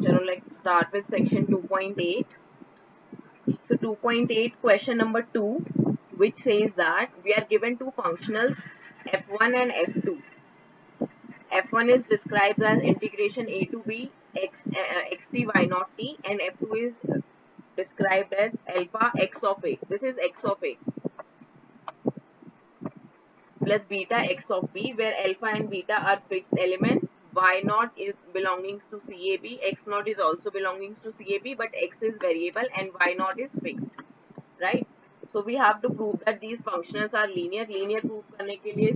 चलो let's start with section 2.8. So 2.8 question number 2, which says that we are given two functionals f1 and f2. f1 is described as integration a to b xt y naught t, and f2 is described as alpha x of a. This is x of a plus beta x of b, where alpha and beta are fixed elements. Y naught is belonging to CAB, x naught is also belonging to CAB, but x is variable and y naught is fixed, right? So we have to prove that these functionals are linear. Linear prove करने के लिए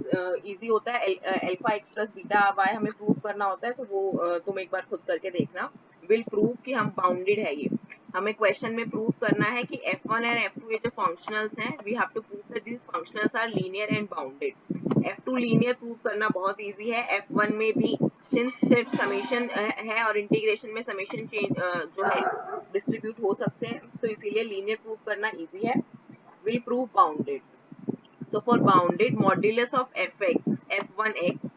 easy होता है. Alpha x plus beta y हमें prove करना होता है, तो वो तुम एक बार खुद करके देखना. Will prove कि हम bounded है ये. हमें क्वेश्चन में प्रूव करना है कि f1 एंड f2 ये जो फंक्शनल्स हैं, we have to prove that these functionals are linear and bounded. f2 linear prove करना बहुत इजी है. f1 में भी सिंस सिर्फ समेशन है और इंटीग्रेशन में समेशन चेंज जो है डिस्ट्रीब्यूट हो सकते हैं, तो इसीलिए लीनियर प्रूव करना इजी है. Will prove bounded. So for bounded, modulus of fx f1x,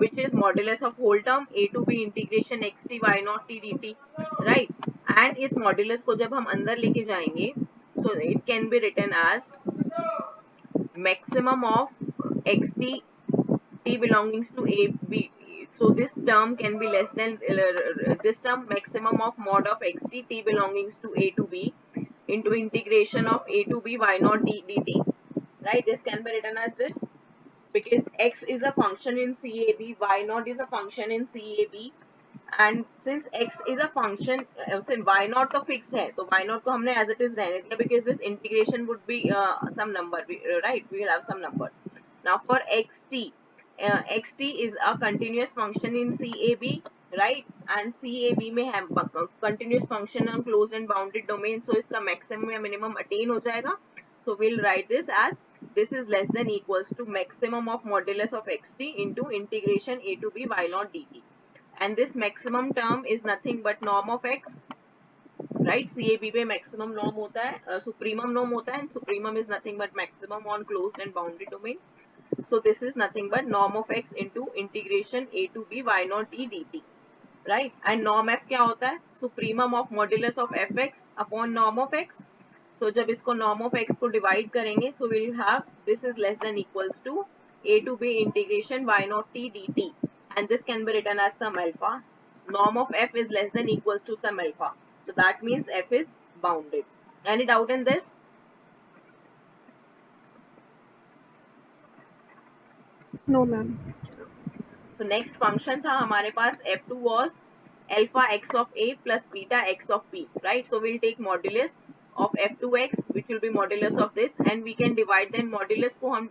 which is modulus of whole term a to b integration xt y naught t dt, right? And इस modulus को जब हम अंदर लेके जाएंगे, so it can be written as maximum of xt t belonging to a b. So this term can be less than this term maximum of mod of xt t belonging to a to b into integration of a to b y naught d dt. Right, this can be written as this, because x is a function in CAB, y naught is a function in CAB, and since x is a function, since y naught तो fixed है, तो y naught को हमने as it is रहने दिया, because this integration would be some number, right? We will have some number. Now for xt, xt is a continuous function in CAB, right? And CAB में है continuous function on closed and bounded domain, so इसका maximum या minimum attain हो जाएगा. So we'll write this as this is less than equals to maximum of modulus of xt into integration a to b y naught dt. And this maximum term is nothing but norm of x, right? CAB पे maximum norm होता है, supremum norm होता है, and supremum is nothing but maximum on closed and bounded domain. So this is nothing but norm of x into integration a to b y naught t dt, right? And norm f क्या होता है? Supremum of modulus of fx upon norm of x. So जब इसको norm of x को divide करेंगे, so we will have this is less than equals to a to b integration y naught t dt, and this can be written as some alpha. Norm of f is less than equals to some alpha, so that means f is bounded. Any doubt in this? No, ma'am. So next function था हमारे पास f2 was alpha x of a plus beta x of b, right? So we'll take modulus of f2x, which will be modulus of this, and we can divide them. Modulus को हम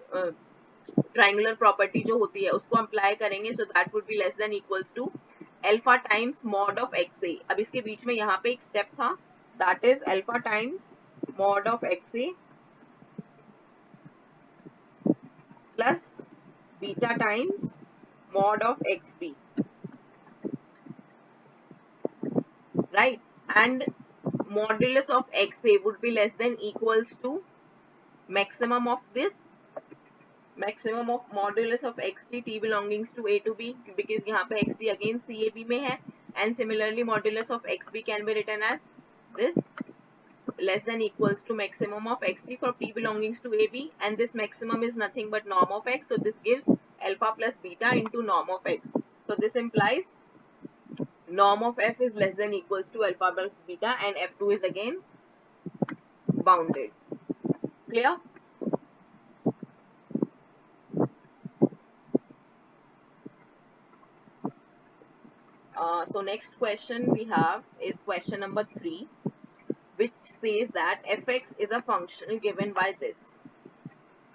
triangular property जो होती है उसको apply करेंगे, so that would be less than equals to alpha times mod of x a. अब इसके बीच में यहाँ पे एक स्टेप था, that is alpha times mod of x a plus beta times mod of x b, right? And modulus of x a would be less than equals to maximum of this, maximum of modulus of xt t belongings to a to b, because यहाँ पे xt again CAB में है, and similarly modulus of xb can be written as this less than equals to maximum of xt for t belongings to ab, and this maximum is nothing but norm of x, so this gives alpha plus beta into norm of x. So this implies norm of f is less than equals to alpha plus beta, and f2 is again bounded. Clear? So next question we have is question number 3, which says that fx is a function given by this,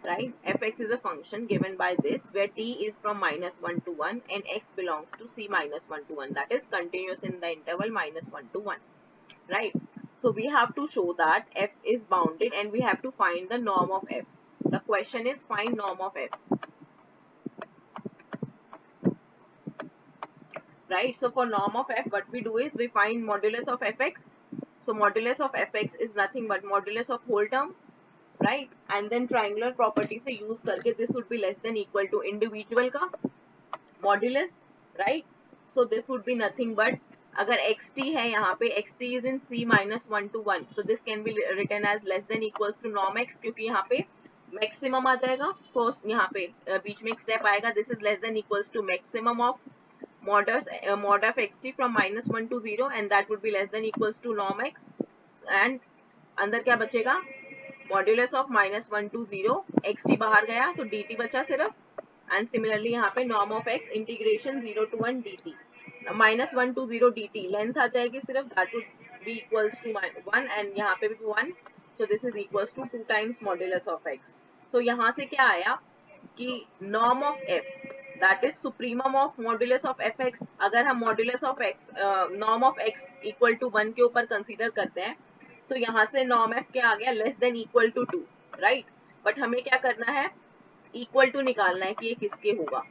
right? Fx is a function given by this, where t is from -1 to 1 and x belongs to c -1 to 1, that is continuous in the interval -1 to 1, right? So we have to show that f is bounded and we have to find the norm of f. The question is find norm of f, right? So for norm of f, what we do is we find modulus of fx. So modulus of fx is nothing but modulus of whole term, right? And then triangular property से use करके this would be less than equal to individual का modulus, right? So this would be nothing but अगर xt है यहाँ पे xt is in c minus 1 to 1, so this can be written as less than equals to norm x, क्योंकि यहाँ पे maximum आ जाएगा first, यहाँ पे बीच में एक स्टेप आएगा, this is less than equals to maximum of mod of xt from minus 1 to 0 and that would be less than equals to norm x, and अंदर क्या बचेगा, modulus of minus 1 to 0, xt बाहर गया तो dt बचा सिर्फ, and similarly यहाँ पे norm of x integration 0 to 1 dt, minus 1 to 0 dt length आ जाएगी सिर्फ, that would be equals to 1 and यहाँ पे भी 1, so this is equals to 2 times modulus of x। तो यहाँ से क्या आया कि norm of f that is supremum of modulus of fx, अगर हम modulus of x norm of x equal to 1 के ऊपर कंसीडर करते हैं, तो यहाँ से नॉर्म f क्या आ गया, less than equal to 2, right. But हमें क्या करना है, इक्वल टू निकालना है कि ये किसके होगा,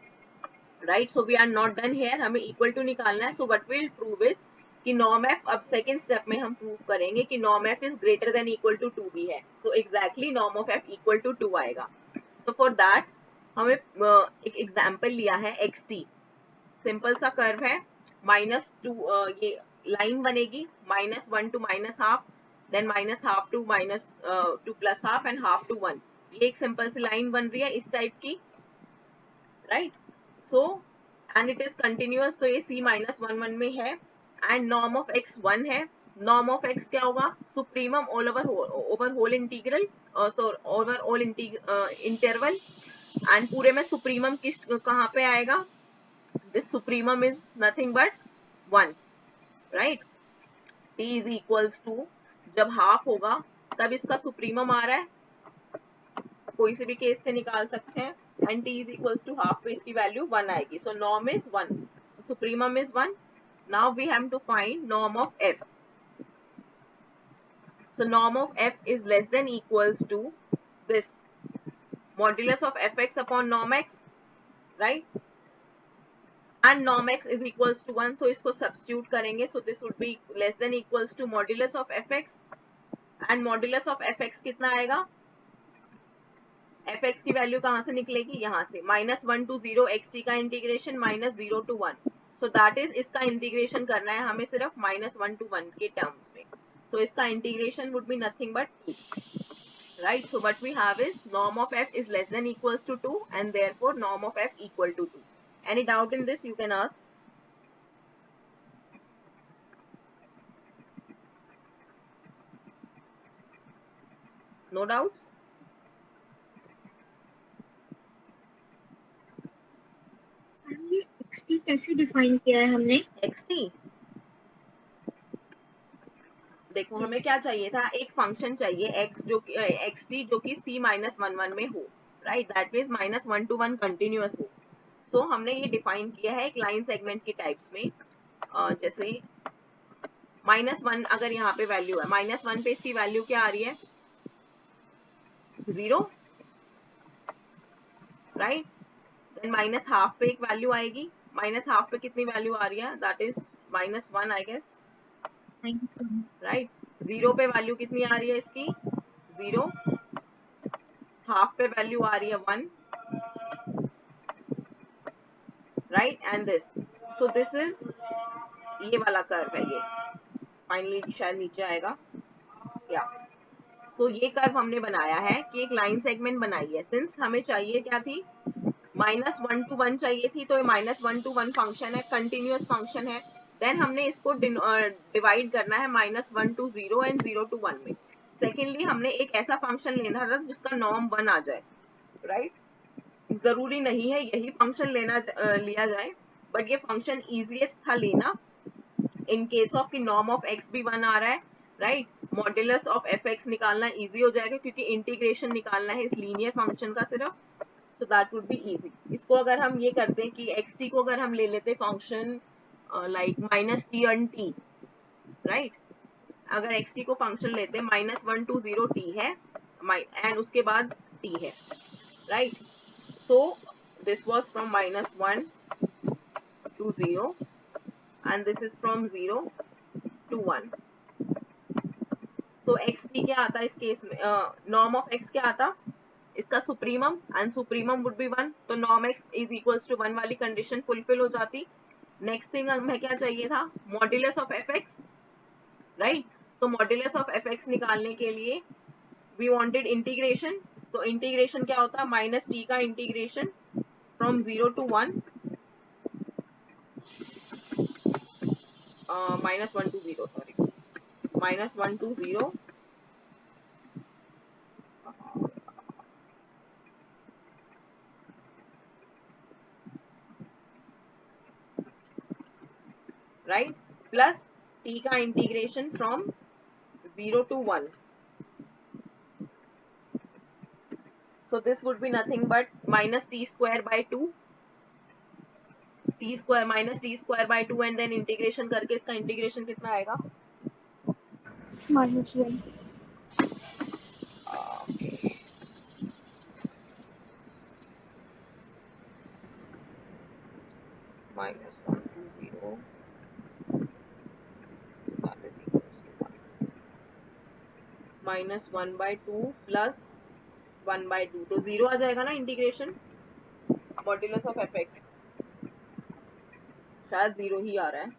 right. So we are not done here, हमें इक्वल टू निकालना है। So what will prove is कि नॉर्म एफ, अब सेकंड स्टेप में हम प्रूव करेंगे कि norm f is greater than equal to 2 भी है। So exactly norm of f equal to 2 आएगा। सो फॉर दैट हमें एक एग्जाम्पल लिया है xt, सिंपल सा कर्व है, माइनस 2, ये लाइन बनेगी minus 1 to minus half, then minus half to minus 2 plus half and half to 1, ये एक सिंपल सी लाइन बन रही है इस टाइप की, right. So and it is continuous, तो ये c माइनस 1 1 में है, एंड नॉर्म ऑफ x 1 है। नॉर्म ऑफ x क्या होगा, supremum over whole integral, over all interval, and पूरे में सुप्रीमम किस कहाँ पे आएगा, this supremum is nothing but 1, right. t is equals to, जब हाफ होगा तब इसका सुप्रीमम आ रहा है, कोई से भी केस से निकाल सकते हैं, and t is equals to half पे इसकी वैल्यू 1 आएगी, so norm is 1, so supremum is 1। Now we have to find norm of f, so norm of f is less than equals to this modulus of fx upon norm x, right, and norm x is equals to 1, so इसको substitute करेंगे, so this would be less than equals to modulus of fx, and modulus of fx कितना आएगा, fx की value कहाँ से निकलेगी, यहाँ से माइनस 1 to 0 xt का integration minus 0 to 1, so that is इसका इंटीग्रेशन करना है हमें सिर्फ माइनस 1 to 1 के टर्म्स में, so इसका integration would be nothing but 2, right। So what we have is norm of f is less than equals to 2 and therefore norm of f equal to 2. Any doubt in this you can ask. No doubts? ये xt कैसे define किया है हमने? xt देखो हमें क्या चाहिए था, एक फंक्शन चाहिए x जो कि xt जो कि c माइनस 1 1 में हो, right, that means minus 1 to 1 continuous हो। तो हमने ये डिफाइन किया है एक लाइन सेगमेंट के टाइप्स में, जैसे माइनस 1 अगर यहाँ पे वैल्यू है, माइनस 1 पे इसकी वैल्यू क्या आ रही है, 0, राइट, देन माइनस हाफ पे एक वैल्यू आएगी, माइनस हाफ पे कितनी वैल्यू आ रही है, that is minus 1 I guess, right. 0 पे वैल्यू कितनी आ रही है इसकी, 0, हाफ पे वैल्यू आ रही है 1, right, and this, so this is ये वाला कर्व है, ये फाइनली शायद नीचे आएगा, या सो ये कर्व हमने बनाया है कि एक लाइन सेगमेंट बनाई है, सिंस हमें चाहिए क्या थी, माइनस 1 to 1 चाहिए थी, तो ये माइनस 1 to 1 फंक्शन है, कंटिन्यूअस फंक्शन है, देन हमने इसको डिवाइड करना है माइनस 1 to 0 एंड 0 to 1 में। सेकेंडली हमने एक ऐसा फंक्शन लेना था जिसका नॉर्म 1 आ जाए, राइट। जरूरी नहीं है यही फंक्शन लिया जाए, बट ये फंक्शन इजीएस्ट था लेना इन केस ऑफ कि नॉर्म ऑफ x भी 1 आ रहा है, राइट। मॉड्यूलस ऑफ fx निकालना इजी हो जाएगा क्योंकि इंटीग्रेशन निकालना है इस लीनियर फंक्शन का सिर्फ, so that would be easy। इसको अगर हम ये करते हैं कि xt को अगर हम ले लेते function like minus t and t, right, अगर xt को फंक्शन लेते हैं माइनस 1 to 0 t है एंड उसके बाद t है, right. So this was from minus 1 to 0 and this is from 0 to 1, तो xt क्या आता है इस केस में, नॉर्म ऑफ x क्या आता, इसका supremum, and supremum would be 1, तो norm x is equals to 1 वाली कंडीशन फुलफिल हो जाती, नेक्स्ट थिंग हमें क्या चाहिए था, modulus of f x, right. तो मॉड्यूलस ऑफ एफ एक्स निकालने के लिए we wanted integration. So integration क्या होता है, माइनस टी का integration from 0 to 1, -1 to 0, sorry, -1 to 0 right, plus t का integration from 0 to 1. So this would be nothing but minus t square by 2, t square minus t square by 2 and then integration करके इसका integration कितना आएगा, -1. -1 to 0 that is equals to 1, -1 by 2 plus 1 by 2, तो 0 आ जाएगा ना integration modulus of f x, शायद 0 ही आ रहा है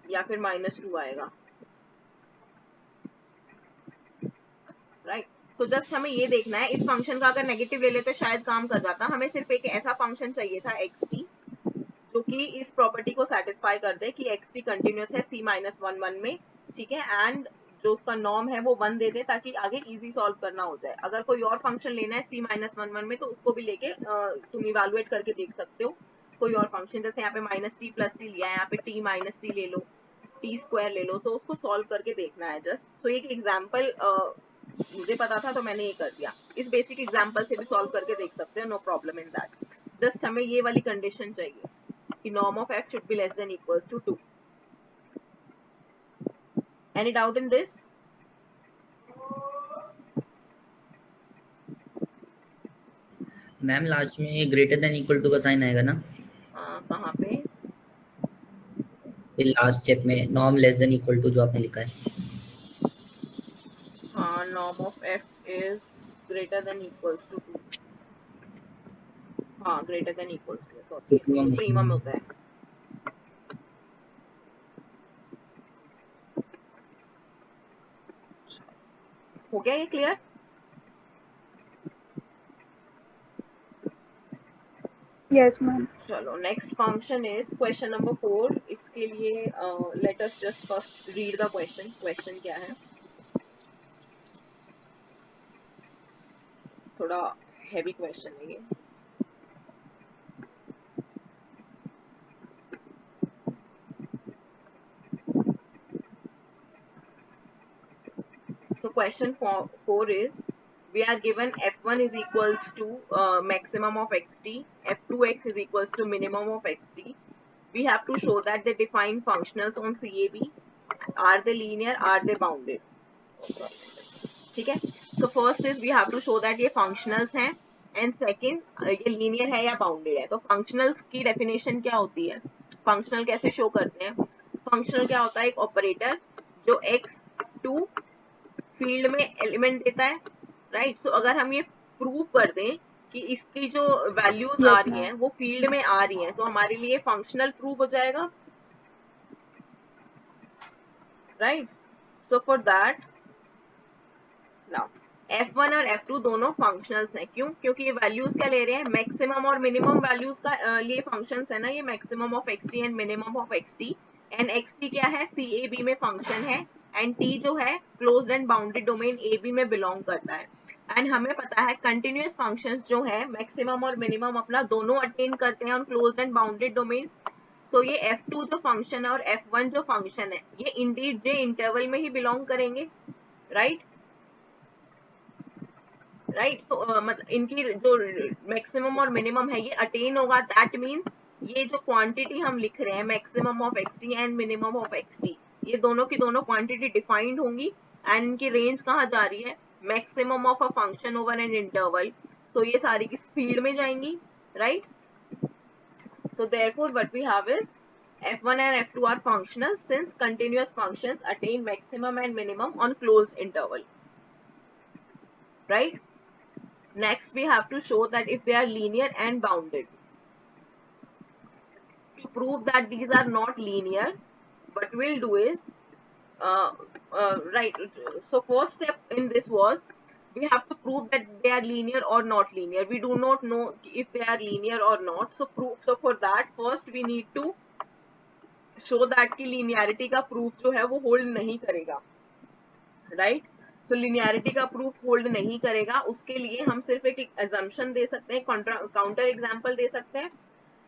या फिर -2 आएगा, राइट। सो जस्ट हमें ये देखना है, इस फंक्शन का अगर नेगेटिव ले लेते शायद काम कर जाता, हमें सिर्फ एक ऐसा फंक्शन चाहिए था एक्स टी जो कि इस प्रॉपर्टी को सेटिस्फाई कर दे कि एक्स टी कंटिन्यूस है C-1 में, ठीक है, एंड जो उसका नॉर्म है वो 1 दे दे ताकि आगे इजी सॉल्व करना हो जाए। अगर कोई और फंक्शन लेना है C-1 में तो उसको भी लेके तुम इवेलुएट करके देख सकते हो कोई और फंक्शन, जैसे यहाँ पे -t + t लिया है, यहाँ पे t - t ले लो, t स्क्वायर ले लो, तो उसको सॉल्व करके देखना है जस्ट। तो एक एग्जाम्पल मुझे पता था तो मैंने ये कर दिया, इस बेसिक एग्जाम्पल से भी सॉल्व करके देख सकते हो, no problem in that. Just हमें ये वाली कंडीशन चाहिए कि norm of f should be less than equals to 2. Any doubt in this? Ma'am last में ग्रेटर देन इक्वल टू का साइन आएगा ना? कहाँ पे? ये लास्ट स्टेप में norm less than equal to जो आपने लिखा है। हाँ, norm of f is greater than equals to 2. हाँ, greater than equals to, sorry, ये प्रीमम होता है। हो गया ये क्लियर? Yes, ma'am. चलो, next function is question number 4। इसके लिए let us just first read the question. Question क्या है, थोड़ा हैवी क्वेश्चन है ये। So question 4 is, we are given f1 is equals to maximum of xt, f2x is equals to minimum of xt. We have to show that they define functionals on CAB. Are they linear? Are they bounded? ठीक है। So first is we have to show that ये functionals हैं, and second ये linear है या bounded है। तो functionals की definition क्या होती है, functional कैसे show करते हैं? functional क्या होता है, एक operator जो x2 फील्ड में एलिमेंट देता है, राइट। सो अगर हम ये प्रूव कर दें कि इसकी जो वैल्यूज आ रही हैं वो फील्ड में आ रही हैं, तो हमारे लिए फंक्शनल प्रूव हो जाएगा, right. So for that now F1 और F2 दोनों फंक्शनल्स हैं। क्यों? क्योंकि ये वैल्यूज क्या ले रहे हैं, मैक्सिमम और मिनिमम वैल्यूज का लिए फंक्शंस है ना ये, maximum of xt and minimum of xt। And xt क्या है, CAB में फंक्शन है, एंड t जो है closed and bounded domain AB में बिलोंग करता है। एंड हमें पता है कंटिन्यूअस फंक्शंस जो है मैक्सिमम और मिनिमम अपना दोनों अटेन करते हैं on closed and bounded domain. So ये F2 जो फंक्शन है और F1 जो फंक्शन है ये इंडीड जे इंटरवल में ही बिलोंग करेंगे, राइट। राइट, सो मतलब इनकी जो मैक्सिमम और मिनिमम है ये अटेन होगा, दैट मीन्स ये जो क्वांटिटी हम लिख रहे हैं maximum of xt and minimum of xt, ये दोनों की दोनों क्वांटिटी डिफाइंड होंगी, एंड इनकी रेंज कहाँ जा रही है, maximum of a function over an interval. तो ये सारी की स्पीड में जाएंगी, right. So therefore what we have is f1 and f2 are functional since continuous functions attain maximum and minimum on closed interval, right. Next we have to show that if they are linear and bounded. prove that these are not linear, what we'll do is right. So first step in this was we have to prove that they are linear or not linear. We do not know if they are linear or not. So proof. So for that, first we need to show that कि linearity का proof जो है वो hold नहीं करेगा, right? So linearity का proof hold नहीं करेगा, उसके लिए हम सिर्फ एक assumption दे सकते हैं, counter example दे सकते हैं.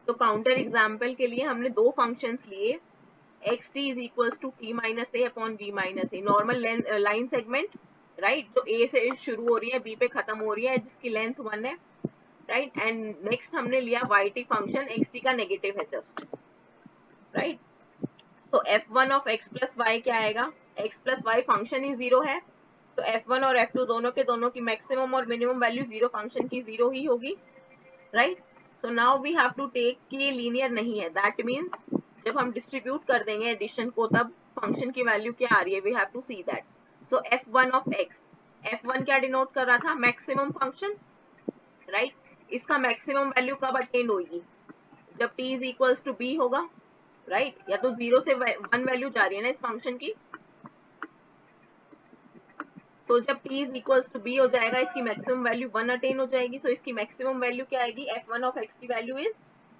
तो counter example के लिए हमने दो functions लिए, xt is equals to t minus a upon v minus a, normal line segment, right? जो a से शुरू हो रही है, b पे खत्म हो रही है, जिसकी length 1 है, right? And next हमने लिया yt function, xt का negative है just, right? So f1 of x plus y क्या आएगा? x plus y function ही 0 है, तो f1 और f2 दोनों के दोनों की maximum और minimum value 0 function की 0 ही होगी, right? So now we have to take कि ये linear नहीं है, that means जब हम डिस्ट्रीब्यूट कर देंगे एडिशन को तब फंक्शन की वैल्यू क्या आ रही है, we have to see that. So f1 of x, f1 क्या डिनोट कर रहा था, मैक्सिमम फंक्शन, राइट? इसका मैक्सिमम वैल्यू कब अटेन होगी, जब t is equals to b होगा, राइट? या तो 0 से 1 वैल्यू जा रही है ना इस फंक्शन की, सो जब t is equals to b हो जाएगा, इसकी मैक्सिमम वैल्यू 1 अटेन हो जाएगी. सो इसकी मैक्सिमम वैल्यू क्या आएगी, f1 ऑफ x की value is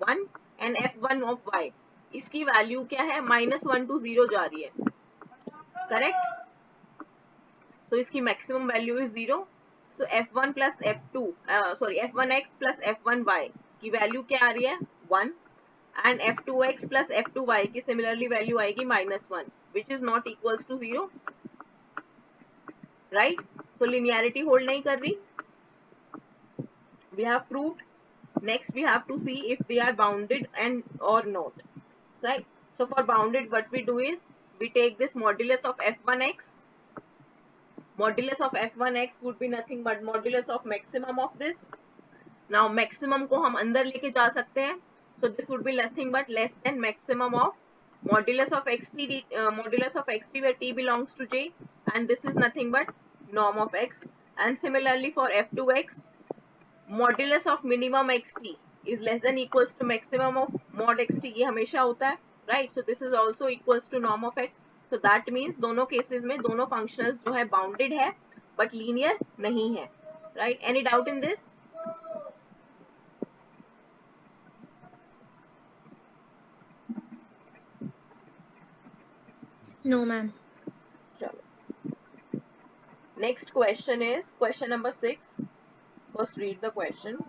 1 and f1 of y इसकी वैल्यू क्या है, -1 to 0 जा रही है, करेक्ट? सो इसकी maximum value is 0. So f1 plus f2 sorry f1x plus f1y की वैल्यू क्या आ रही है, 1 एंड f2x प्लस f2y की सिमिलरली वैल्यू आएगी -1 which is not equals to 0, right? So linearity hold नहीं कर रही. We have proved. Next we have to see if they are bounded and और not, right? So for bounded, what we do is we take this modulus of f1x. Modulus of f1x would be nothing but modulus of maximum of this. Now maximum को हम अंदर लेके जा सकते हैं. So this would be nothing but less than maximum of modulus of xt, modulus of xt where t belongs to j, and this is nothing but norm of x. And similarly for f2x, modulus of minimum xt is less than equals to maximum of mod xt, ये हमेशा होता है, right? So this is also equals to norm of x. So that means दोनों cases में दोनों functionals जो है bounded है but linear नहीं है, right? Any doubt in this? No, ma'am. चलो. Next question is question number 6. First read the question.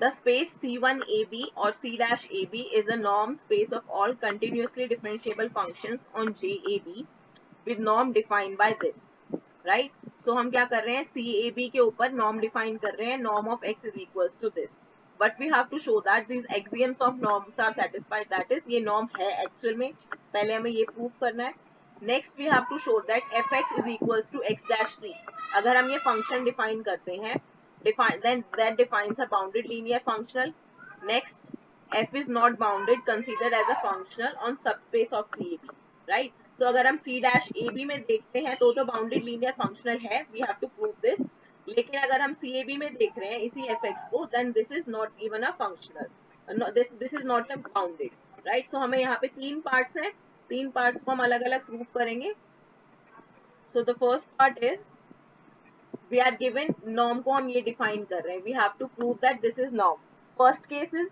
The space C1AB or C-AB is a norm space of all continuously differentiable functions on JAB with norm defined by this, right? So हम क्या कर रहे हैं, CAB के ऊपर norm define कर रहे हैं, norm of x is equals to this. But we have to show that these axioms of norms are satisfied, that is ये norm है actual में, पहले हमें ये prove करना है. Next we have to show that fx is equals to x dash c. अगर हम ये function define करते हैं, then that defines a bounded linear functional. Next, f is not bounded, considered as a functional on subspace of CAB, right? So अगर हम C dash AB में देखते हैं तो bounded linear functional है, we have to prove this. लेकिन अगर हम CAB में देख रहे हैं इसी fx को, then this is not even a functional. No, this is not a bounded, right? So हमें यहाँ पे 3 parts हैं, 3 parts को हम अलग अलग prove करेंगे. So the first part is we are given norm को हम ये define कर रहे हैं, we have to prove that this is norm. First case is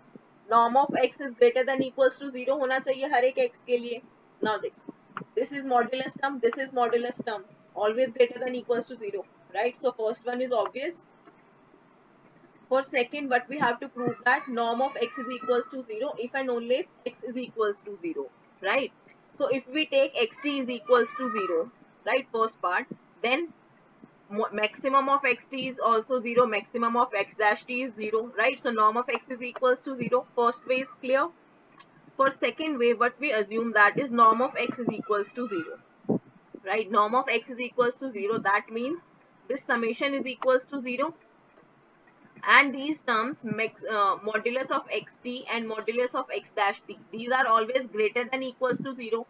norm of x is greater than equals to 0 होना चाहिए हर एक x के लिए. Now this is modulus term, this is modulus term, always greater than equals to 0, right? So first one is obvious. For second, what we have to prove that norm of x is equals to 0 if and only if x is equals to 0, right? So if we take xt is equals to 0, right, first part, then maximum of xt is also 0, maximum of x dash t is 0, right? So norm of x is equals to 0. First way is clear. For second way, what we assume that is norm of x is equals to 0, right? Norm of x is equals to 0, that means this summation is equals to 0, and these terms modulus of xt and modulus of x dash t, these are always greater than equals to 0,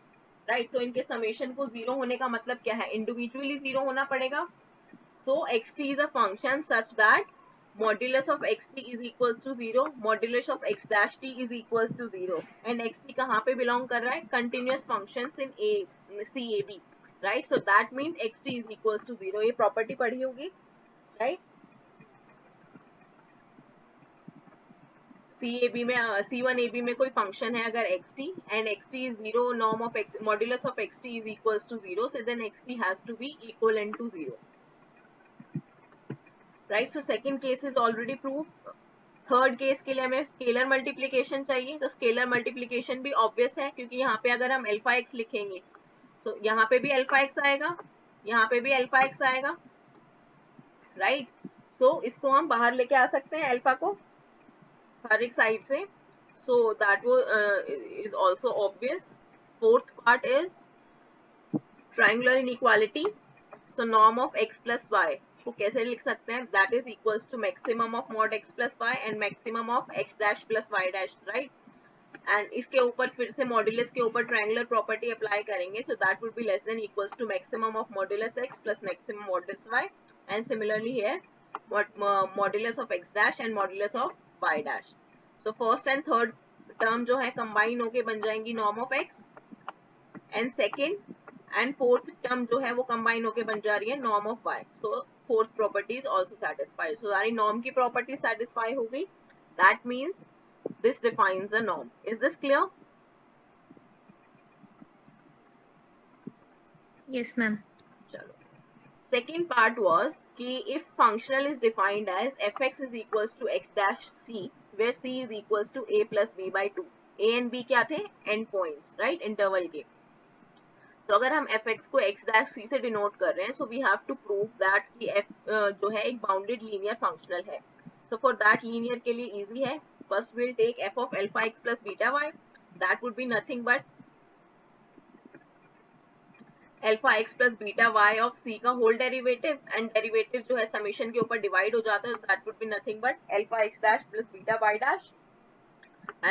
right? So इनके summation को 0 होने का मतलब क्या है, individually 0 होना पड़ेगा. So xt is a function such that modulus of xt is equals to 0, modulus of x dash t is equals to 0, and xt कहाँ पे belong कर रहा है? Continuous functions in a CAB, right? So that means xt is equals to 0. ये property पढ़ी होगी, right? CAB में C1AB में कोई function है अगर xt and xt is 0, norm of x, modulus of xt is equals to 0, so then xt has to be equivalent to 0, right? So second case is already proved. Third case के लिए हमें scalar multiplication चाहिए, तो scalar multiplication भी obvious है क्योंकि यहाँ पे अगर हम अल्फा एक्स लिखेंगे तो यहाँ पे भी अल्फा एक्स आएगा, यहाँ पे भी अल्फा एक्स आएगा, राइट? सो इसको हम बाहर लेके आ सकते हैं अल्फा को हर एक साइड से, सो दैट वो is also obvious. Fourth part is triangular inequality. So norm of x plus y को कैसे लिख सकते हैं? That is equals to maximum of mod x plus y and maximum of x dash plus y dash, right? And इसके ऊपर फिर से modulus के ऊपर ट्रायंगुलर प्रॉपर्टी अप्लाई करेंगे, so that would be less than equals to maximum of modulus x plus maximum modulus y, and similarly here modulus of x dash and modulus of y dash. So first and third term जो है combine होके बन जाएंगी norm of x, and second and fourth term जो है वो combine होके बन जा रही है norm of y. So fourth property is also satisfied. सो सारी नॉर्म की प्रॉपर्टी सेटिस्फाई हो गई. That means this defines the norm. Is this clear? Yes, ma'am. चलो. Second part was कि if functional is defined as fx is equals to x dash c, where c is equals to a plus b by 2. a and b क्या थे? End points, right? Interval के. तो अगर हम fx को x dash c से denote कर रहे हैं, so we have to prove that कि f जो है एक bounded linear functional है. So for that linear के लिए easy है. First we'll take f of alpha x plus beta y. That would be nothing but alpha x plus beta y of c का whole derivative, and derivative जो है summation के ऊपर divide हो जाता है, so that would be nothing but alpha x dash plus beta y dash,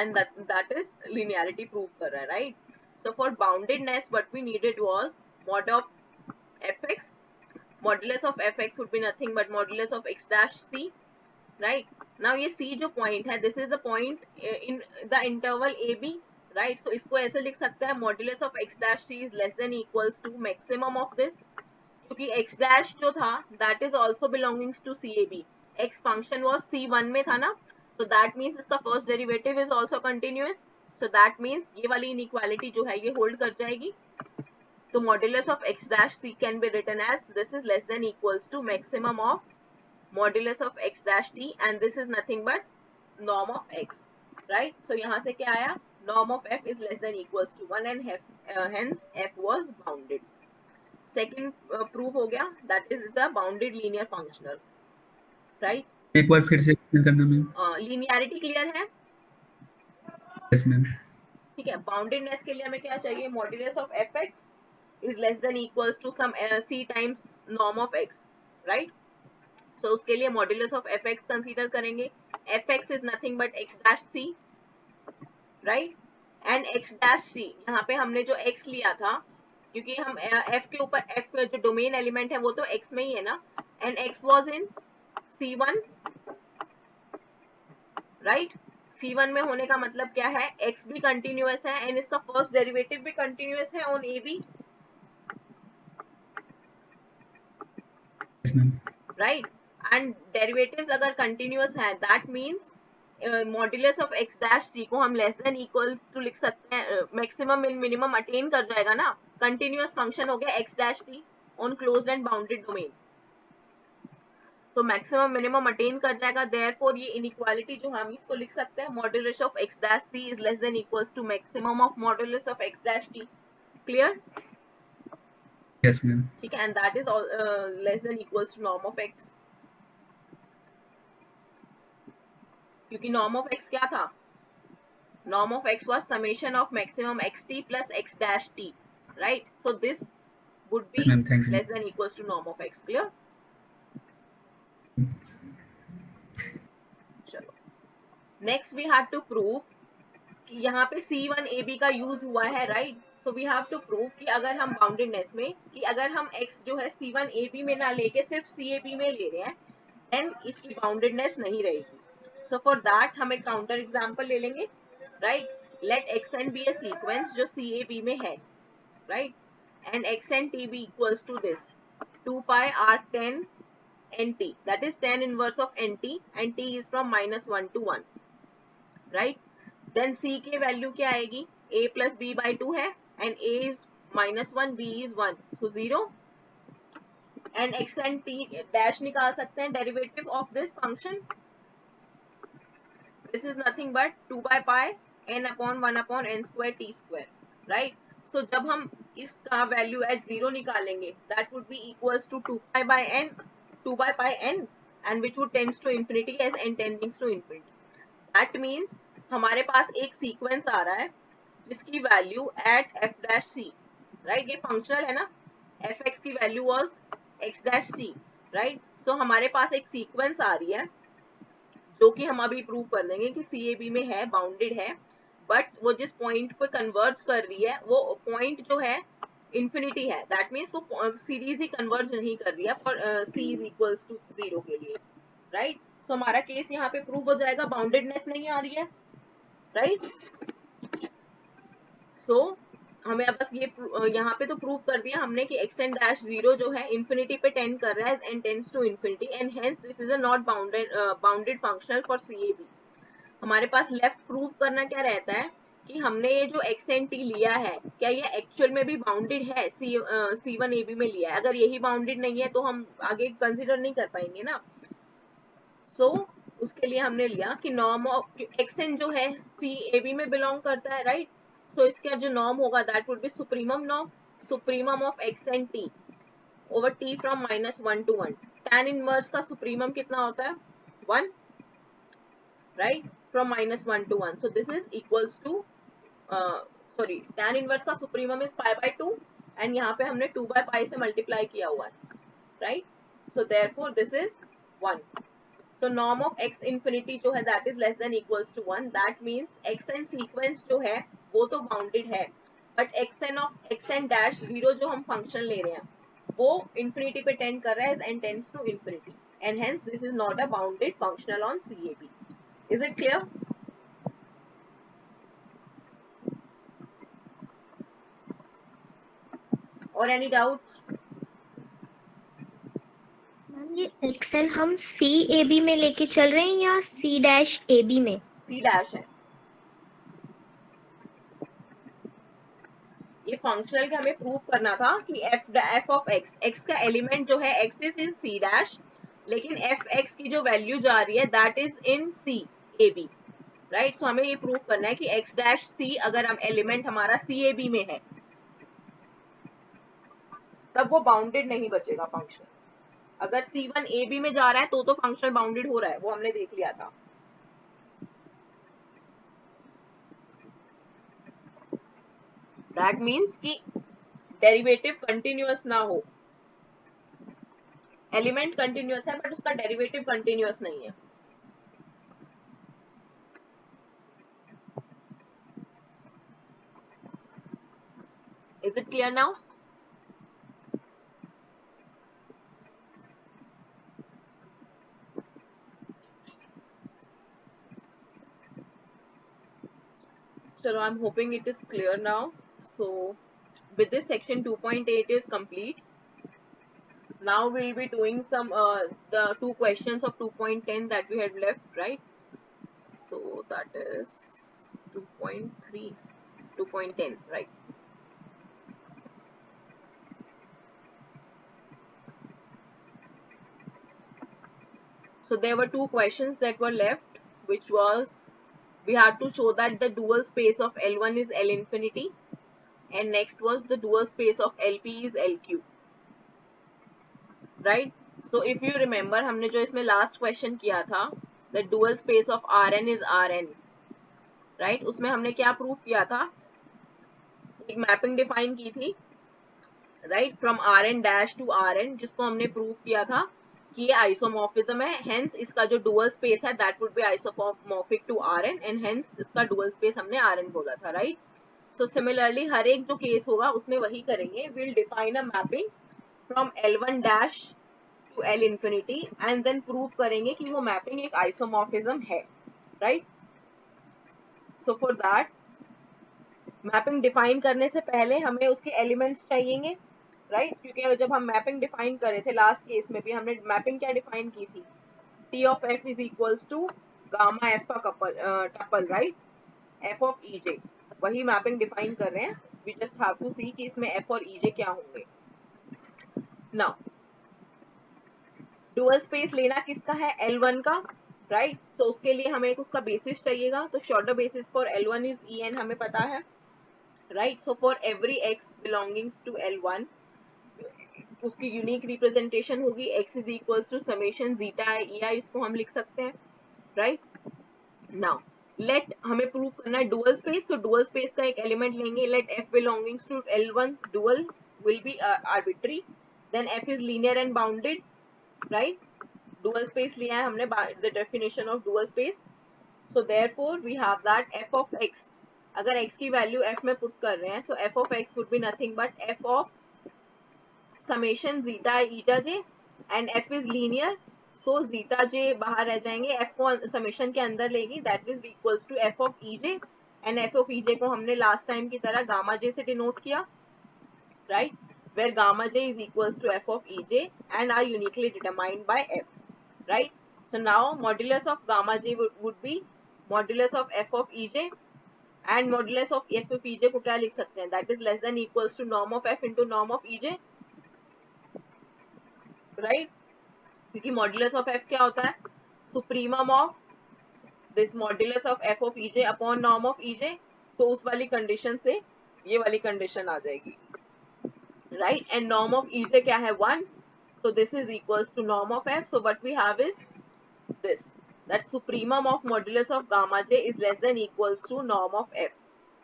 and that is linearity prove कर रहा है, right? So for boundedness what we needed was mod of fx, modulus of fx would be nothing but modulus of x dash c, right? Now ये c जो point है, this is the point in the interval ab, right? So इसको ऐसे लिख सकते हैं modulus of x dash c is less than equals to maximum of this, क्योंकि x dash जो था that is also belongs to CAB. x function was c1 में था ना, so that means इसका first derivative is also continuous, so that means ये वाली inequality जो है ये hold कर जाएगी. तो modulus of x dash c can be written as this is less than equals to maximum of modulus of x dash t, and this is nothing but norm of x, right? So यहाँ से क्या आया? Norm of f is less than equals to 1 and hence f was bounded. Second proof हो गया, that is the bounded linear functional, right? एक बार फिर से करना मैम. linearity clear है? Yes ma'am. ठीक है. boundedness के लिए हमें क्या चाहिए? modulus of fx is less than equals to some c times norm of x, right? So उसके लिए modulus of fx consider करेंगे. fx is nothing but x dash c, right? And x dash c यहाँ पे हमने जो x लिया था, क्योंकि हम f के ऊपर f जो डोमेन एलिमेंट है वो तो x में ही है ना, and x was in c1, right? c1 में होने का मतलब क्या है? x भी कंटिन्यूअस है and इसका फर्स्ट डेरिवेटिव भी कंटिन्यूअस है on ab, yes ma'am. right? And derivatives अगर continuous है, that means modulus of x dash c को हम less than equal to लिख सकते हैं, maximum and minimum attain कर जाएगा ना, continuous function हो गया x dash t on closed and bounded domain, तो maximum minimum attain कर जाएगा. therefore ये inequality जो हम इसको लिख सकते हैं modulus of x dash c is less than equals to maximum of modulus of x dash t. clear? Yes ma'am. ठीक है. and that is all less than equals to norm of x, क्योंकि norm of x क्या था? norm of x was summation of maximum xt plus x dash t, right? So this would be Yes, ma'am. Thank you. less than equals to norm of x. clear? चलो. next we have to prove कि यहाँ पे c1 ab का use हुआ है, right? so we have to prove कि अगर हम boundedness में कि अगर हम x जो है c1 ab में ना लेके सिर्फ cab में ले रहे हैं, देन इसकी बाउंडेडनेस नहीं रहेगी. सो फॉर दैट हम एक काउंटर एग्जांपल ले लेंगे, right. Let xn be a sequence जो CAB में है, right, and xn t be equals to this 2 pi r10 nt, that is tan inverse of nt, and t is from -1 to 1, right. Then c के value क्या आएगी, a plus b by 2 है, and a is -1, b is 1, so 0. and x and t dash निकाल सकते हैं derivative of this function. This is nothing but 2 by pi n upon 1 upon n square t square, right. So जब हम इसका value eight 0 निकालेंगे, that would be equals to 2 pi by n, and which would tends to infinity as n tends to infinity. That means हमारे पास एक sequence आ रहा है जिसकी value at f dash c, right, ये फंक्शनल है ना, fx की value was x dash c, right. So हमारे पास एक सीक्वेंस आ रही है जो कि हम अभी प्रूव कर देंगे कि CAB में है, बाउंडेड है, बट वो जिस पॉइंट पे कन्वर्ज कर रही है वो पॉइंट जो है इंफिनिटी है. दैट मीन्स वो सीरीज ही कन्वर्ज नहीं कर रही है for c is equals to 0 के लिए, राइट. तो हमारा केस यहाँ पे प्रूव हो जाएगा, बाउंडेडनेस नहीं आ रही है, राइट. सो हमें अब बस ये यहाँ पे तो प्रूव कर दिया हमने कि xn dash 0 जो है इंफिनिटी पे टेंड कर रहा है n tends to infinity, and hence this is a not bounded functional for CAB. हमारे पास लेफ्ट प्रूव करना क्या रहता है कि हमने ये जो xn t लिया है क्या ये एक्चुअल में भी बाउंडेड है, C1AB में लिया है. अगर यही बाउंडेड नहीं है तो हम आगे कंसिडर नहीं कर पाएंगे ना. सो उसके लिए हमने लिया कि नॉर्म ऑफ xn जो है CAB में बिलोंग करता है, राइट. सो इसका जो नॉर्म होगा that would be supremum norm, supremum of xn t over t from -1 to 1. tan inverse का सुप्रीमम कितना होता है, 1, right, from -1 to 1. So this is equals to sorry tan inverse का supremum is pi by 2, and यहाँ पे हमने 2 by pi से multiply किया हुआ है, right. So therefore this is 1. So norm of x infinity जो है that is less than equals to 1. That means xn sequence जो है वो तो bounded है, but xn dash 0 जो हम function ले रहे हैं वो infinity पे tend कर रहा है as n tends to infinity, and hence this is not a bounded functional on CAB. Is it clear? Or any doubt? Ma'am ये एक्सेल हम CAB में लेके चल रहे हैं या C-AB में? C dash है. ये फंक्शनल का हमें प्रूव करना था कि f of x का एलिमेंट जो है x is in C dash, लेकिन fx की जो वैल्यू जा रही है that is in CAB, right. So हमें ये प्रूव करना है कि x dash c अगर हम एलिमेंट हमारा CAB में है तब वो बाउंडेड नहीं बचेगा फंक्शन. अगर C1 AB में जा रहा है तो फंक्शन बाउंडेड हो रहा है, वो हमने देख लिया था. दैट मीन्स कि डेरिवेटिव कंटिन्यूअस ना हो. एलिमेंट कंटिन्यूअस है बट उसका डेरिवेटिव कंटिन्यूअस नहीं है. Is it clear now? So I'm hoping it is clear now. So with this section 2.8 is complete. Now we'll be doing some the two questions of 2.10 that we had left, right? So that is 2.3, 2.10, right? So there were two questions that were left, which was we had to show that the dual space of L1 is L infinity, and next was the dual space of LP is LQ, right? So if you remember हमने जो इसमें last question किया था, the dual space of Rn is Rn, right? उसमें हमने क्या prove किया था, एक मैपिंग डिफाइन की थी, right, from Rn dash to Rn, जिसको हमने प्रूव किया था कि ये आइसोमॉर्फिज्म है, हेंस इसका जो डुअल स्पेस है that would be isomorphic to Rn, and hence इसका डुअल स्पेस हमने Rn बोला था, राइट. सो सिमिलरली हर एक जो केस होगा उसमें वही करेंगे. Will define a mapping from L1 dash to L infinity and then prove करेंगे कि वो मैपिंग एक आइसोमॉर्फिज्म है, right? So for that mapping define करने से पहले हमें उसके एलिमेंट्स चाहिएंगे, राइट? क्योंकि जब हम मैपिंग डिफाइन कर रहे थे लास्ट केस में भी हमने मैपिंग क्या डिफाइन की थी? T of f is equals to gamma f का tuple, right? f of ej, वही मैपिंग डिफाइन कर रहे हैं. वी जस्ट हैव टू सी कि इसमें f और ej क्या होंगे. नाउ डुअल स्पेस लेना किसका है? L1 का, राइट? तो उसके लिए हमें एक उसका बेसिस चाहिएगा. तो shorter basis for L1 is En, हमें पता है, right? So for every x belongings to L1 उसकी यूनिक रिप्रेजेंटेशन होगी x is equals to summation zeta i ei, इसको हम लिख सकते हैं, राइट? नाउ लेट हमें प्रूव करना है डुअल स्पेस. तो डुअल स्पेस का एक एलिमेंट लेंगे. Let f belongings to L1 dual will be arbitrary, then f is linear and bounded, right? Dual space लिया है हमने, the definition of dual space. So therefore we have that f of x, अगर x की value f में put कर रहे हैं, so f of x would be nothing but f of summation zeta ईजा j and f is linear, so zeta j बाहर रह जाएंगे, f को समेशन के अंदर लेगी, that is equals to f of ej and f of ej को हमने लास्ट टाइम की तरह गामा j से डिनोट किया, right? where gamma j is equals to f of ej and are uniquely determined by f, right? So now modulus of gamma j would be modulus of f of ej and modulus of f of ej को क्या लिख सकते हैं? That is less than equals to norm of f into norm of ej, right? क्योंकि modulus of f क्या होता है? Supremum of this modulus of f of ej upon norm of ej. तो उस वाली कंडीशन से ये वाली कंडीशन आ जाएगी, right? And norm of ej क्या है? 1. So this is equals to norm of f. So what we have is this, that supremum of modulus of gamma j is less than equals to norm of f,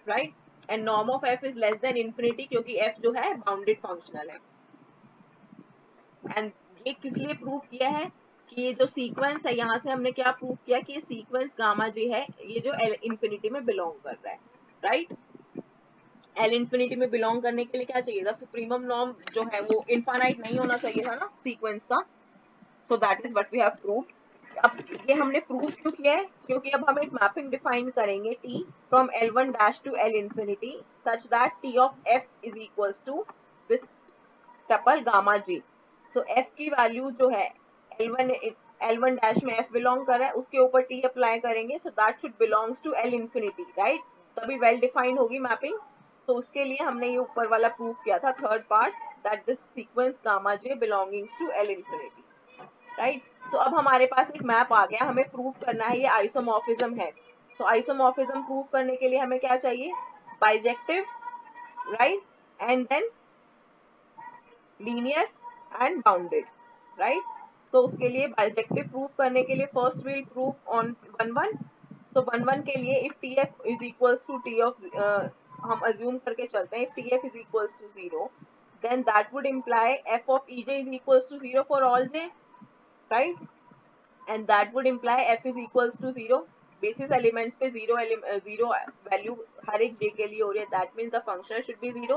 right? And norm of f is less than infinity क्योंकि f जो है bounded functional है. And ये किस लिए prove किया है कि ये जो सीक्वेंस है, यहाँ से हमने क्या प्रूव किया कि ये सीक्वेंस गामा j है, ये जो L infinity में बिलोंग कर रहा है, राइट? L infinity में बिलोंग करने के लिए क्या चाहिए था? सुप्रीमम नॉर्म जो है वो इनफाइनाइट नहीं होना चाहिए था ना सीक्वेंस का. So that is what we have proved. अब ये हमने प्रूव क्यों किया है? क्योंकि अब हम एक मैपिंग डिफाइन करेंगे T from L1 dash to L infinity such that T of F is equals to this tuple gamma j. So F की वैल्यू जो है L1 डैश में F बिलोंग कर रहा है, उसके ऊपर T अप्लाई करेंगे, so that should belongs to L infinity, right? तभी वेल डिफाइंड होगी मैपिंग. तो उसके लिए हमने ये ऊपर वाला प्रूव किया था, third part, that this sequence gamma j belongings to L infinity, right? तो अब हमारे पास एक मैप आ गया, हमें प्रूव करना है ये आइसोमॉर्फिज्म है. सो आइसोमॉर्फिज्म प्रूव करने के लिए हमें क्या चाहिए? Bijective, right? And then linear and bounded, right? So उसके लिए बाइजेक्टिव प्रूव करने के लिए first will prove on 1 1. So 1 1 के लिए if tf is equals to t of हम अज्यूम करके चलते हैं, if tf is equals to 0 then that would imply f of ej is equals to 0 for all j, right? And that would imply f is equals to 0. Basis elements पे zero value हर एक j के लिए हो रही है, that means the function should be 0,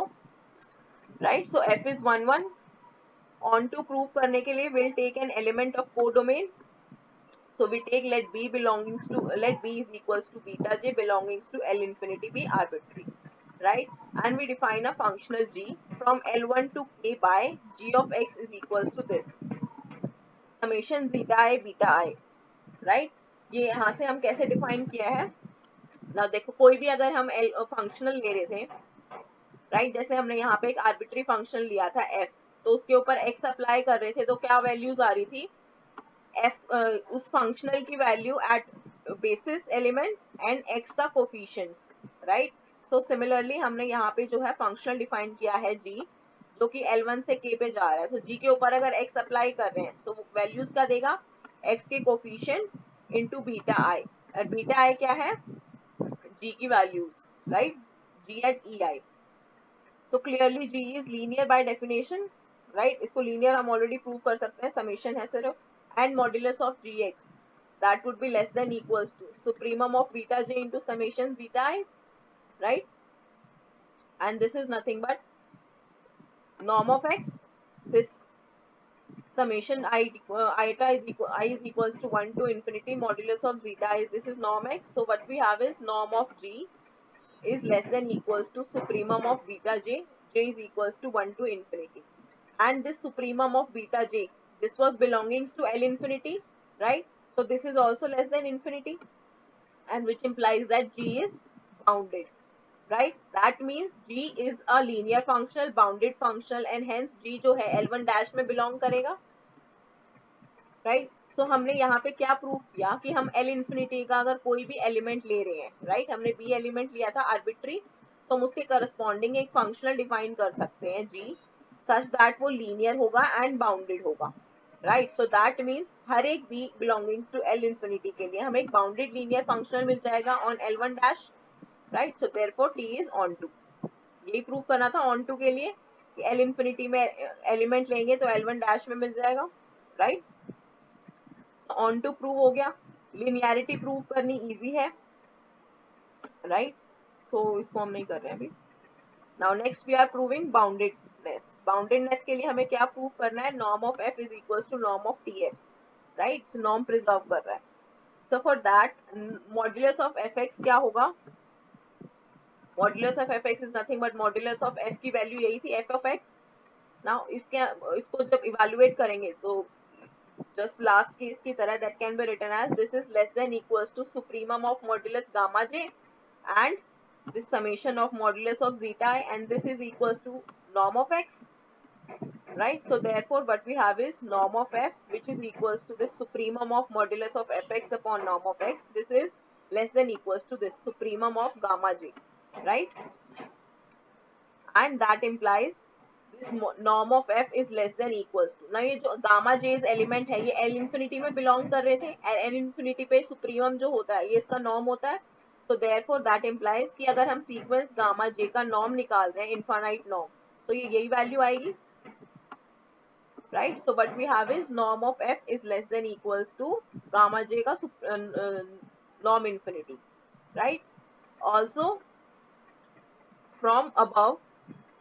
right? So f is 1 1. On to prove करने के लिए we'll take an element of codomain. So we take let b is equals to beta j belongings to L infinity be arbitrary, right? And we define a functional g from L1 to k by g of x is equals to this summation zeta I beta I, right? ये यहाँ से हम कैसे define किया है ना? देखो कोई भी अगर हम फंक्शनल ले रहे थे, राइट? जैसे हमने यहाँ पे एक आर्बिट्री फंक्शन लिया था f, तो उसके ऊपर x अप्लाई कर रहे थे, तो क्या वैल्यूज आ रही थी? f उस फंक्शनल की value at basis elements and x का कोफिशिएंट्स, राइट? सो सिमिलरली हमने यहाँ पे जो है फंक्शनल डिफाइन किया है g, जो कि L1 से k पे जा रहा है. तो g के ऊपर अगर x अप्लाई कर रहे हैं, तो वैल्यूज क्या देगा? x के कोफिशिएंट्स इनटू बीटा i. और बीटा i क्या है? g की values, right? g at ei. So clearly g is linear by definition, right? इसको linear हम already prove कर सकते हैं, summation है सिर्फ, and modulus of gx that would be less than equals to supremum of beta j into summation zeta I, right? And this is nothing but norm of x, this summation iota is equal, I is equals to 1 to infinity modulus of zeta is, this is norm x. So what we have is norm of g is less than equals to supremum of beta j, j is equals to 1 to infinity. And this supremum of beta j, this was belonging to L infinity, right? So this is also less than infinity, and which implies that g is bounded, right? That means g is a linear functional, bounded functional, and hence g जो है L1 dash में belong करेगा, right? So हमने यहाँ पे क्या prove किया कि हम L infinity का अगर कोई भी एलिमेंट ले रहे हैं, right? हमने B एलिमेंट लिया था आर्बिट्री, तो हम उसके करस्पॉन्डिंग एक फंक्शनल डिफाइन कर सकते हैं G सच दैट वो लीनियर होगा एंड बाउंडेड होगा, राइट? सो दैट मीन्स हर एक B belongings to L infinity के लिए हमें एक बाउंडेड लीनियर फंक्शनल मिल जाएगा on L1 dash, right? So therefore T is onto, यही प्रूव करना था ऑन टू के लिए कि L infinity में एलिमेंट लेंगे तो L1 डैश में मिल जाएगा, राइट? ऑन टू प्रूव हो गया, लिनियरिटी प्रूव करनी इजी है, राइट? सो इसको हम नहीं कर रहे हैं अभी. Now next we are proving boundedness. Boundedness के लिए हमें क्या प्रूव करना है? Norm of f is equals to norm of T f, right? Norm preserve कर रहा है. So for that modulus of f x क्या होगा? Modulus of f x is nothing but modulus of f की value यही थी, F of x. Now इसको जब इवेल्युएट करेंगे तो just last case की तरह that can be written as this is less than equals to supremum of modulus gamma j and this summation of modulus of zeta I, and this is equals to norm of x, right? So therefore what we have is norm of f which is equals to this supremum of modulus of fx upon norm of x. This is less than equals to this supremum of gamma j, right? And that implies this norm of f is less than equals to. Now ये जो gamma j's element है ये L infinity में belong कर रहे थे, L infinity पे supremum जो होता है ये इसका नॉर्म होता है. So therefore that implies कि अगर हम सीक्वेंस gamma j का नॉर्म निकाल रहे हैं, इनफाइनाइट नॉर्म, तो ये यही वैल्यू आएगी, right? So what we have is norm of f is less than equals to gamma j का norm infinity, right? Also from above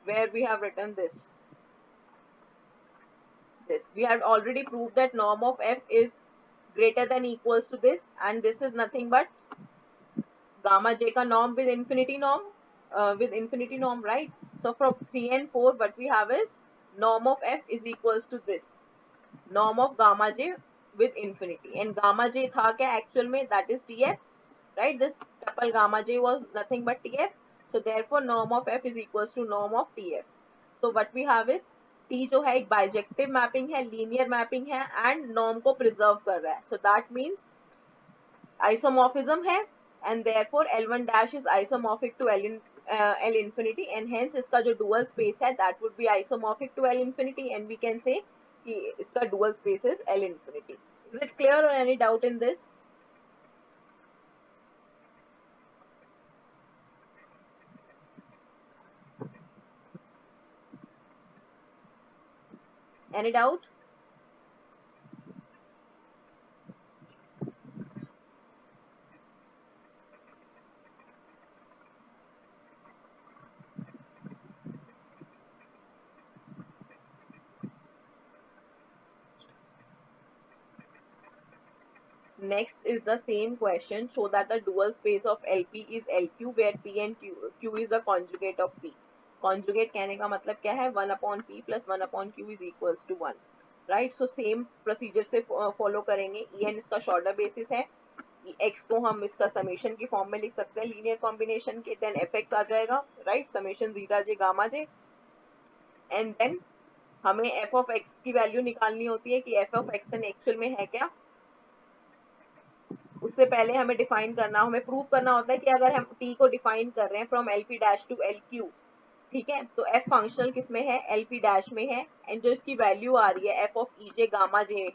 where we have written this we have already proved that norm of f is greater than equals to this, and this is nothing but gamma j ka norm with infinity norm, right? So from 3 and 4 what we have is norm of f is equals to this norm of gamma j with infinity, and gamma j tha kya actual mein? That is tf, right? This tuple gamma j was nothing but tf. So therefore norm of f is equals to norm of tf. So what we have is t जो है एक bijective mapping है, linear mapping है, and norm को preserve कर रहा है. So that means isomorphism है, and therefore L1 dash is isomorphic to L infinity, and hence इसका जो डुअल स्पेस है that would be isomorphic to L infinity, and we can say कि इसका dual space is L infinity. Is it clear or any doubt in this? Any doubt? Next is the same question. Show that the dual space of LP is LQ where P and Q is the conjugate of P. Conjugate कहने का मतलब क्या है? 1 upon P plus 1 upon Q is equals to 1. Right? So same procedure से follow करेंगे. En इसका shorter basis है. X को हम इसका summation की form में लिख सकते हैं linear combination के. Then fx आ जाएगा. Right? Summation zeta j gamma j. And then हमें f of x की वैल्यू निकालनी होती है कि f of x एक्चुअल में है क्या. उससे पहले हमें डिफाइन करना, हमें प्रूव करना होता है कि अगर हम t को डिफाइन कर रहे हैं from LP dash to LQ, ठीक है, तो f फंक्शनल किस में है? LP डैश में है, एंड जो इसकी वैल्यू आ रही है f of EJ gamma j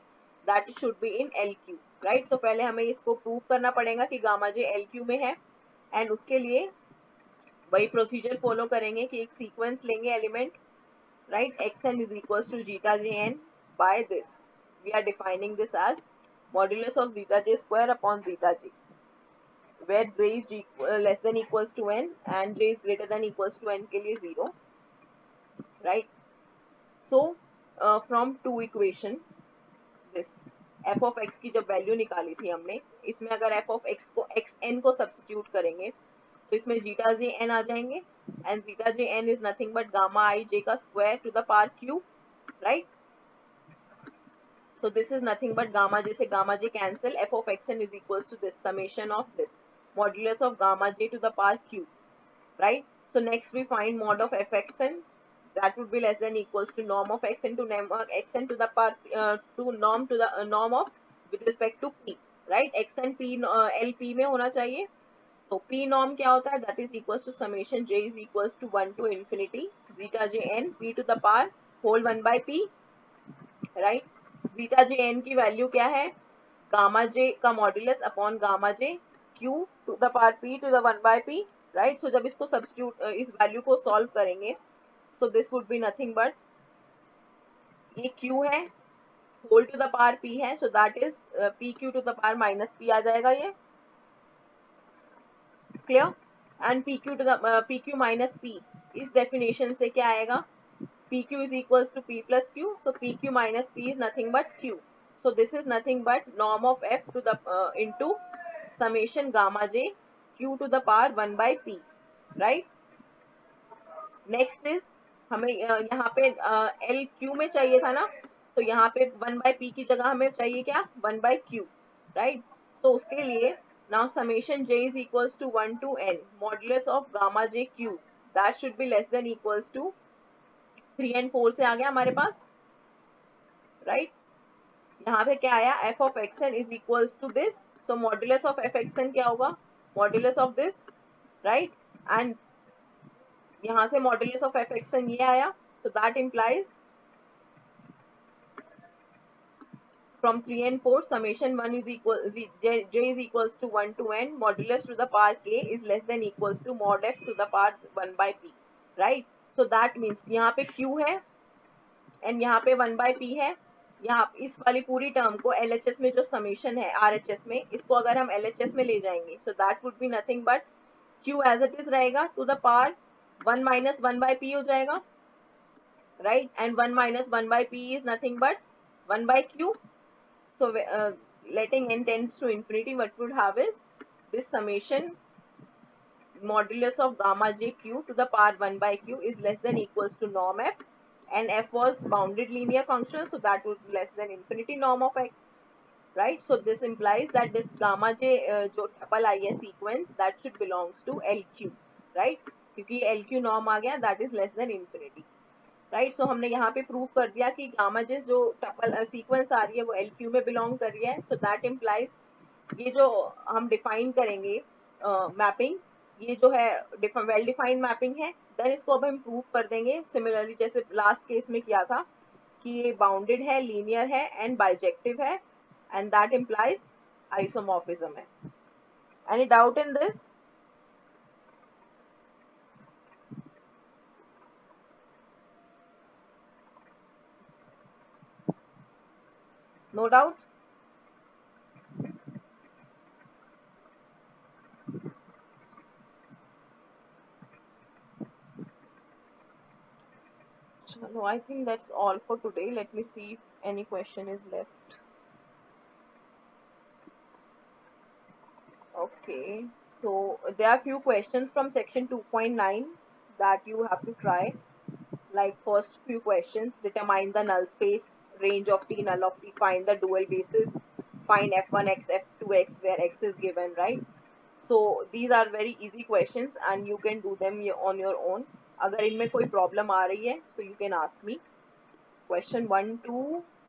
that should be in LQ, right? तो पहले हमें इसको प्रूव करना पड़ेगा कि गामा j LQ में है, एंड उसके लिए वही प्रोसीजर फॉलो करेंगे कि एक सीक्वेंस लेंगे element, right? xn is equals to zeta jn by this. We are defining this as modulus of zeta j square upon zeta j, where j is less than equals to n and j is greater than equals to n के लिए 0, right? So from two equation this f of x की जब value निकाली थी हमने, इसमें अगर f of x को xn को सब्स्टिट्यूट करेंगे तो इसमें जीटा जे एन आ जाएंगे, and zeta j n is nothing but gamma i j का square to the power q, right. So this is nothing but gamma j से gamma j cancel, f of xn is equals to this summation of this modulus of gamma j to the power q, right. So next we find mod of fxn, that would be less than equals to norm of x into norm of xn to the power to norm to the norm of with respect to p, right. xn p l p में होना चाहिए. So p norm क्या होता है, that is equals to summation j is equals to 1 to infinity zeta j n p to the power whole 1 by p, right. Zeta j n की value क्या है, gamma j का modulus upon gamma j q to the power p to the 1 by p, right. So जब इसको substitute इस value को solve करेंगे so this would be nothing but ये क्यू है whole to the power p है, so that is p q to the power minus p आ जाएगा ये, clear. And P q to the p q minus p, इस definition से क्या आएगा, PQ is equals to P plus Q. So PQ minus P is nothing but Q. So this is nothing but norm of F to the into summation gamma j Q to the power 1 by P, right. Next is हमें यहाँ पे L Q में चाहिए था ना, तो यहाँ पे 1 by P की जगह हमें चाहिए क्या, 1 by Q, right. So उसके लिए now summation j is equals to 1 to n modulus of gamma j Q, that should be less than equals to 3 and 4 से आ गया हमारे पास, राइट. यहाँ पे क्या आया, f of xn is equals to this, so modulus of f xn क्या होगा, modulus of this, right. And यहाँ से modulus of f xn ये आया, so that implies from 3 and 4 summation 1 is equal j is equals to 1 to n modulus to the power k is less than equals to mod f to the power 1 by p, right. so that means यहाँ पे q है and यहाँ पे 1 by p है. यहाँ इस वाली पूरी टर्म को LHS में जो समेशन है RHS में, इसको अगर हम LHS में ले जाएंगे so that would be nothing but Q as it is रहेगा to the power 1 minus 1 by p हो जाएगा, right. And 1 minus 1 by p is nothing but 1 by Q. So letting n tends to infinity what would have is this summation modulus of gamma j q to the power 1 by q is less than equals to norm f, and f was bounded linear function, so that would be less than infinity norm of x, right. So this implies that this gamma j जो tuple आई है sequence that should belongs to lq, right, क्योंकि lq norm आ गया that is less than infinity, right. So हमने यहाँ पे prove कर दिया कि gamma j जो tuple sequence आ रही है वो lq में belong कर रही है, so that implies ये जो हम डिफाइन करेंगे मैपिंग ये जो है वेल डिफाइंड मैपिंग है, देन इसको अब हम प्रूव कर देंगे सिमिलरली जैसे लास्ट केस में किया था कि ये बाउंडेड है, लीनियर है एंड बाइजेक्टिव है, एंड दैट इम्प्लाइज आइसोमॉर्फिज्म है. Any doubt in this? No doubt. No, I think that's all for today. Let me see if any question is left. Okay, so there are few questions from section 2.9 that you have to try. Like first few questions, determine the null space, range of T, null of T, find the dual basis, find f1x, f2x where x is given, right? So these are very easy questions and you can do them on your own. अगर इनमें कोई problem आ रही है so you can ask me. Question 1 to